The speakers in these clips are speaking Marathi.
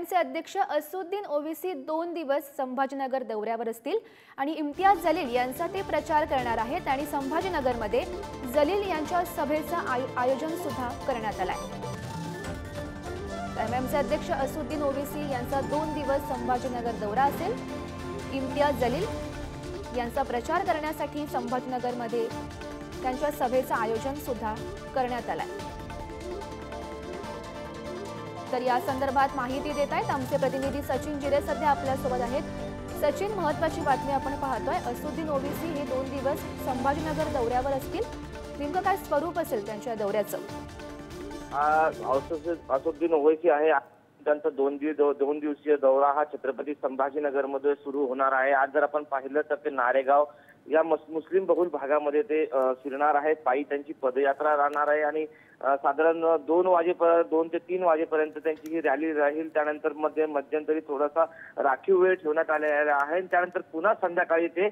एमआयएमचे अध्यक्ष असुद्दीन ओवैसी 2 दिवस संभाजीनगर दौऱ्यावर असतील आणि इम्तियाज जलील यांचा ते प्रचार करणार आहेत आणि संभाजीनगरमध्ये जलील यांच्या सभेचं आयोजन सुद्धा करण्यात आलंय। एमआयएमचे अध्यक्ष असुद्दीन ओवैसी यांचा 2 दिवस संभाजीनगर दौरा असेल। इम्तियाज जलील यांचा प्रचार करण्यासाठी संभाजीनगरमध्ये त्यांच्या सभेचं आयोजन सुद्धा करण्यात आलंय। तर या संदर्भात माहिती देत आहेत आमचे प्रतिनिधी सचिन जिरे सध्या आपल्या सोबत आहेत। सचिन, महत्त्वाची बातमी आपण पाहतोय, असुद्दीन ओवैसी हे 2 दिवस संभाजीनगर दौऱ्यावर असतील। नेमकं काय स्वरूप असेल त्यांच्या दौऱ्याचं? असुद्दीन ओवैसी आहे त्यांचा 2 दिवसीय दौरा हा छत्रपती संभाजीनगरमध्ये सुरू होणार आहे। आज जर आपण पाहिलं तर ते नारेगाव या मुस्लिम बहुल भागामध्ये ते फिरणार आहेत। पायी त्यांची पदयात्रा राहणार आहे आणि साधारण 2 ते 3 वाजेपर्यंत त्यांची ही रॅली राहील। त्यानंतर मध्यंतरी थोडासा राखीव वेळ ठेवण्यात आलेला आहे। त्यानंतर पुन्हा संध्याकाळी ते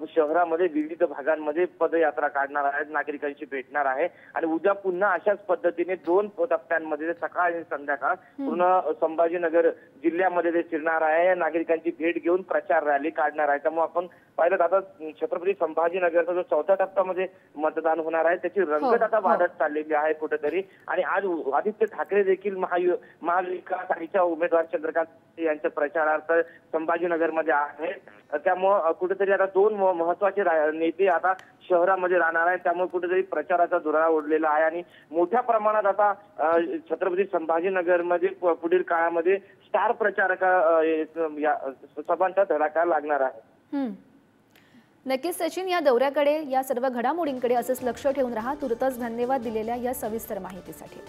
शहरामध्ये विविध भागांमध्ये पदयात्रा काढणार आहेत, नागरिकांशी भेटणार आहे आणि उद्या पुन्हा अशाच पद्धतीने 2 टप्प्यांमध्ये सकाळ आणि संध्याकाळ पूर्ण संभाजीनगर जिल्ह्यामध्ये ते फिरणार आहे, नागरिकांची भेट घेऊन प्रचार रॅली काढणार आहे। त्यामुळे आपण पाहिलं आता छत्रपती संभाजीनगरचा जो 4थ्या टप्प्यामध्ये मतदान होणार आहे त्याची रंगत आता वाढत चाललेली आहे कुठेतरी। आणि आज आदित्य ठाकरे देखील महाविकास आघाडीच्या उमेदवार चंद्रकांत यांच्या प्रचारार्थ संभाजीनगरमध्ये आहे। त्यामुळे कुठेतरी आता 2 महत्त्वाचे नेते आता शहरामध्ये राहणार आहेत, त्यामुळे कुठेतरी प्रचाराचा धुरा उडलेला आहे आणि मोठ्या प्रमाणात आता छत्रपती संभाजीनगरमध्ये पुढील काळामध्ये स्टार प्रचारक सभांचा धडाका लागणार आहे। नक्कीच सचिन, या दौऱ्याकडे, या सर्व घडामोडींकडे असंच लक्ष ठेवून राहा। तुर्तास धन्यवाद दिलेल्या या सविस्तर माहितीसाठी।